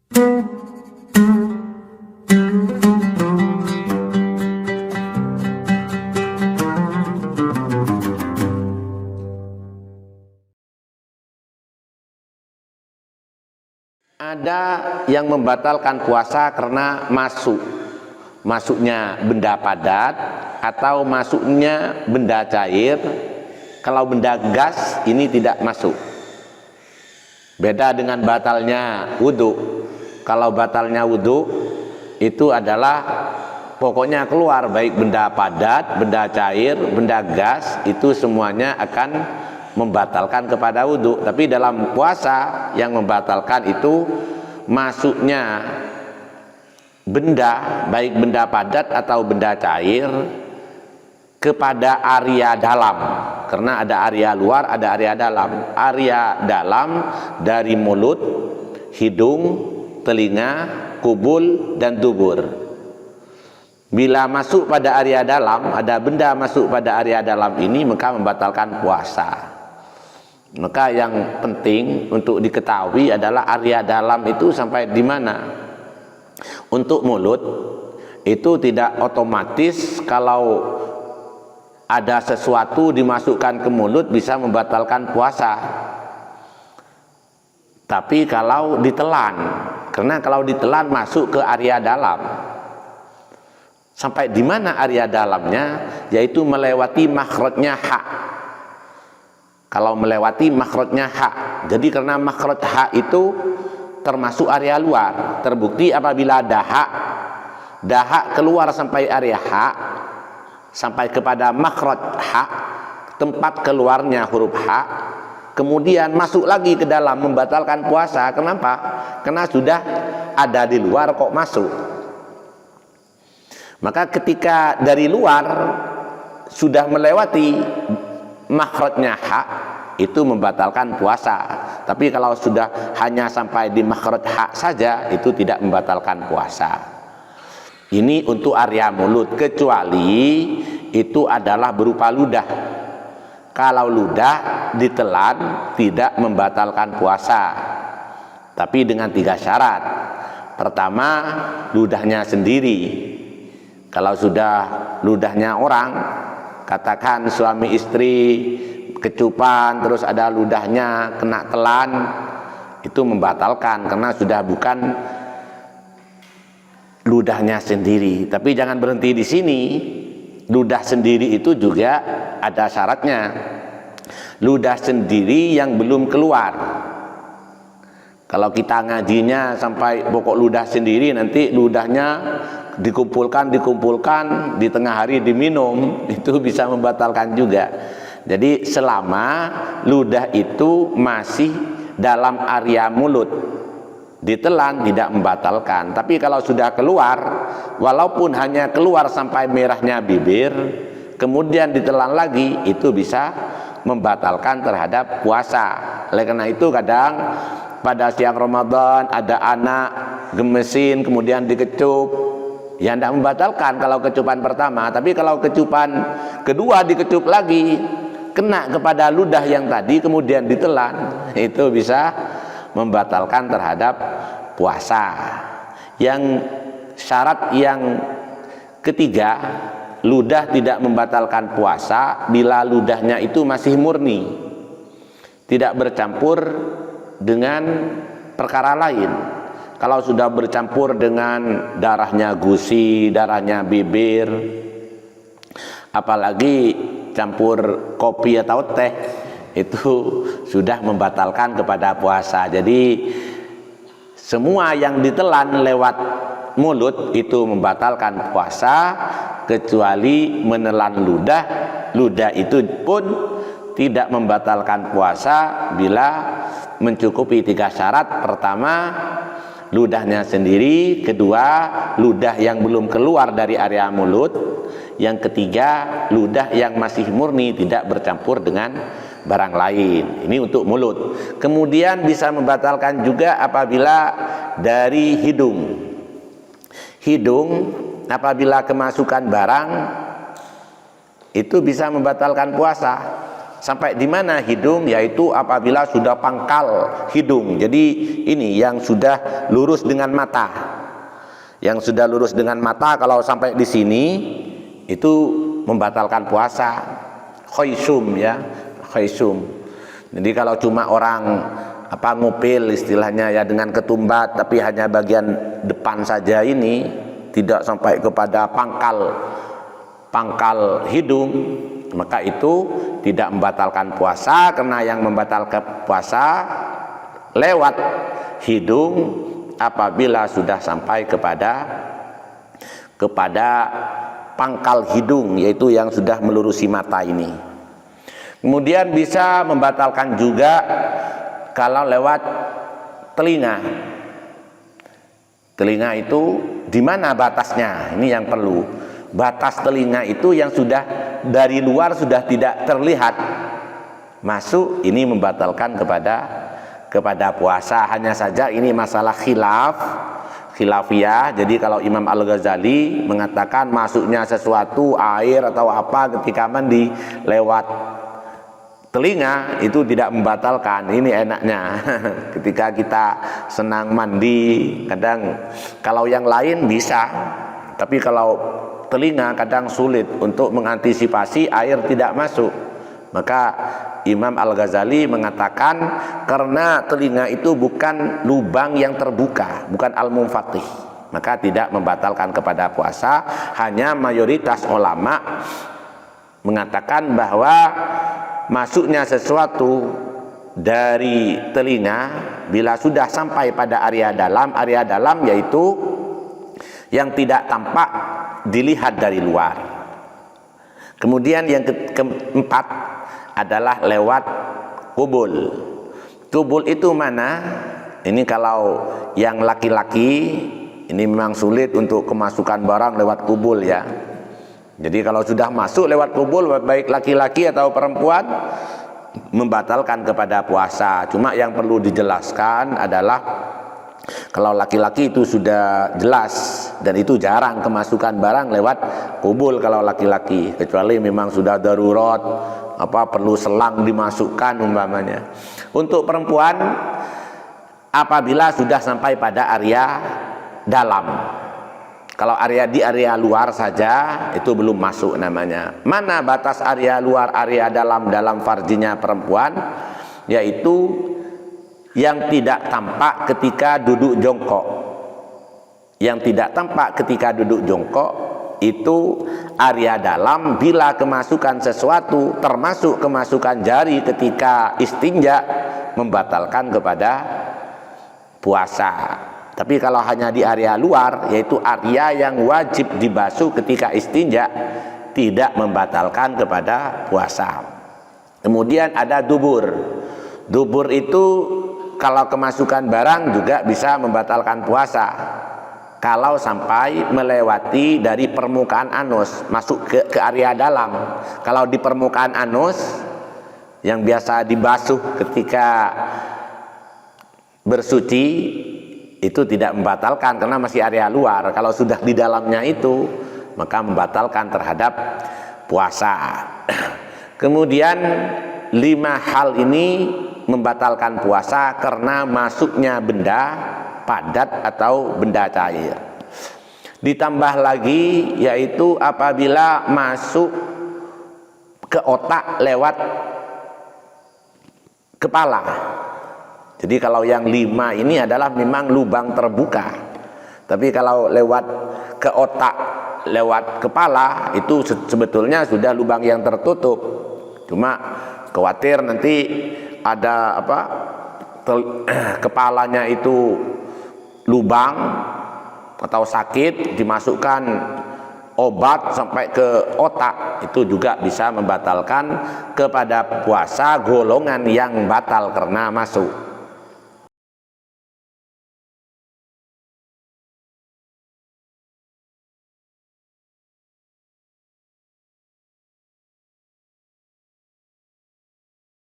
Ada yang membatalkan puasa karena masuknya benda padat atau masuknya benda cair. Kalau benda gas ini tidak masuk. Beda dengan batalnya wudhu. Kalau batalnya wudhu itu adalah pokoknya keluar, baik benda padat, benda cair, benda gas, itu semuanya akan membatalkan kepada wudhu. Tapi dalam puasa yang membatalkan itu masuknya benda, baik benda padat atau benda cair, kepada area dalam. Karena ada area luar, ada area dalam. Area dalam dari mulut, hidung, telinga, kubul, dan dubur. Bila masuk pada area dalam, ada benda masuk pada area dalam ini, maka membatalkan puasa. Maka yang penting untuk diketahui adalah area dalam itu sampai di mana. Untuk mulut itu tidak otomatis kalau ada sesuatu dimasukkan ke mulut bisa membatalkan puasa. Tapi kalau ditelan, karena kalau ditelan masuk ke area dalam. Sampai di mana area dalamnya? Yaitu melewati makhrajnya ha. Kalau melewati makhrajnya ha. Jadi karena makhraj ha itu termasuk area luar. Terbukti apabila dahak keluar sampai area ha, sampai kepada makhraj ha, tempat keluarnya huruf ha, kemudian masuk lagi ke dalam, membatalkan puasa. Kenapa? Karena sudah ada di luar kok masuk. Maka ketika dari luar sudah melewati makhrajnya ha, itu membatalkan puasa. Tapi kalau sudah hanya sampai di makhraj ha saja, itu tidak membatalkan puasa. Ini untuk area mulut, kecuali itu adalah berupa ludah. Kalau ludah ditelan tidak membatalkan puasa, tapi dengan 3 syarat. Pertama, ludahnya sendiri. Kalau sudah ludahnya orang, katakan suami istri kecupan, terus ada ludahnya kena telan, itu membatalkan karena sudah bukan ludahnya sendiri. Tapi jangan berhenti di sini. Ludah sendiri itu juga ada syaratnya. Ludah sendiri yang belum keluar. Kalau kita ngajinya sampai pokok ludah sendiri, nanti ludahnya dikumpulkan di tengah hari diminum, itu bisa membatalkan juga. Jadi selama ludah itu masih dalam area mulut, ditelan tidak membatalkan. Tapi kalau sudah keluar, walaupun hanya keluar sampai merahnya bibir, kemudian ditelan lagi, itu bisa membatalkan terhadap puasa. Oleh karena itu kadang pada siang Ramadan ada anak gemesin kemudian dikecup, ya tidak membatalkan kalau kecupan pertama. Tapi kalau kecupan kedua dikecup lagi, kena kepada ludah yang tadi kemudian ditelan, itu bisa membatalkan terhadap puasa. Yang syarat yang ketiga, ludah tidak membatalkan puasa bila ludahnya itu masih murni, tidak bercampur dengan perkara lain. Kalau sudah bercampur dengan darahnya gusi, darahnya bibir, apalagi campur kopi atau teh, itu sudah membatalkan kepada puasa. Jadi semua yang ditelan lewat mulut itu membatalkan puasa, kecuali menelan ludah. Ludah itu pun tidak membatalkan puasa bila mencukupi 3 syarat. Pertama, ludahnya sendiri. Kedua, ludah yang belum keluar dari area mulut. Yang ketiga, ludah yang masih murni, tidak bercampur dengan barang lain. Ini untuk mulut. Kemudian bisa membatalkan juga apabila dari hidung. Hidung apabila kemasukan barang itu bisa membatalkan puasa. Sampai di mana hidung? Yaitu apabila sudah pangkal hidung. Jadi ini yang sudah lurus dengan mata. Yang sudah lurus dengan mata kalau sampai di sini itu membatalkan puasa. Khaysum ya, khaysum. Jadi kalau cuma orang ngupil istilahnya ya dengan ketumbat tapi hanya bagian depan saja ini, tidak sampai kepada pangkal hidung, maka itu tidak membatalkan puasa, karena yang membatalkan puasa lewat hidung apabila sudah sampai kepada pangkal hidung, yaitu yang sudah melurusi mata ini. Kemudian bisa membatalkan juga kalau lewat telinga. Telinga itu di mana batasnya? Ini yang perlu. Batas telinga itu yang sudah dari luar sudah tidak terlihat masuk, ini membatalkan kepada puasa. Hanya saja ini masalah khilafiyah. Jadi kalau Imam Al-Ghazali mengatakan masuknya sesuatu, air atau apa ketika mandi lewat telinga itu tidak membatalkan. Ini enaknya ketika kita senang mandi, kadang kalau yang lain bisa, tapi kalau telinga kadang sulit untuk mengantisipasi air tidak masuk. Maka Imam Al-Ghazali mengatakan karena telinga itu bukan lubang yang terbuka, bukan al-munfatih, maka tidak membatalkan kepada puasa. Hanya mayoritas ulama mengatakan bahwa masuknya sesuatu dari telinga bila sudah sampai pada area dalam yaitu yang tidak tampak dilihat dari luar. Kemudian yang keempat adalah lewat kubul. Kubul itu mana? Ini kalau yang laki-laki ini memang sulit untuk kemasukan barang lewat kubul ya. Jadi kalau sudah masuk lewat kubul, baik laki-laki atau perempuan, membatalkan kepada puasa. Cuma yang perlu dijelaskan adalah kalau laki-laki itu sudah jelas, dan itu jarang kemasukan barang lewat kubul kalau laki-laki, kecuali memang sudah darurat, perlu selang dimasukkan umpamanya. Untuk perempuan apabila sudah sampai pada area dalam. Kalau di area luar saja itu belum masuk namanya. Mana batas area luar, area dalam farjinya perempuan? Yaitu yang tidak tampak ketika duduk jongkok. Yang tidak tampak ketika duduk jongkok itu area dalam bila kemasukan sesuatu, termasuk kemasukan jari ketika istinja, membatalkan kepada puasa. Tapi kalau hanya di area luar, yaitu area yang wajib dibasuh ketika istinja, tidak membatalkan kepada puasa. Kemudian ada dubur. Dubur itu kalau kemasukan barang juga bisa membatalkan puasa. Kalau sampai melewati dari permukaan anus, masuk ke area dalam. Kalau di permukaan anus yang biasa dibasuh ketika bersuci, itu tidak membatalkan karena masih area luar. Kalau sudah di dalamnya itu, maka membatalkan terhadap puasa. Kemudian 5 hal ini membatalkan puasa karena masuknya benda padat atau benda cair. Ditambah lagi yaitu apabila masuk ke otak lewat kepala. Jadi kalau yang 5 ini adalah memang lubang terbuka. Tapi kalau lewat ke otak, lewat kepala, itu sebetulnya sudah lubang yang tertutup. Cuma khawatir nanti ada kepalanya itu lubang atau sakit, dimasukkan obat sampai ke otak, itu juga bisa membatalkan kepada puasa golongan yang batal karena masuk.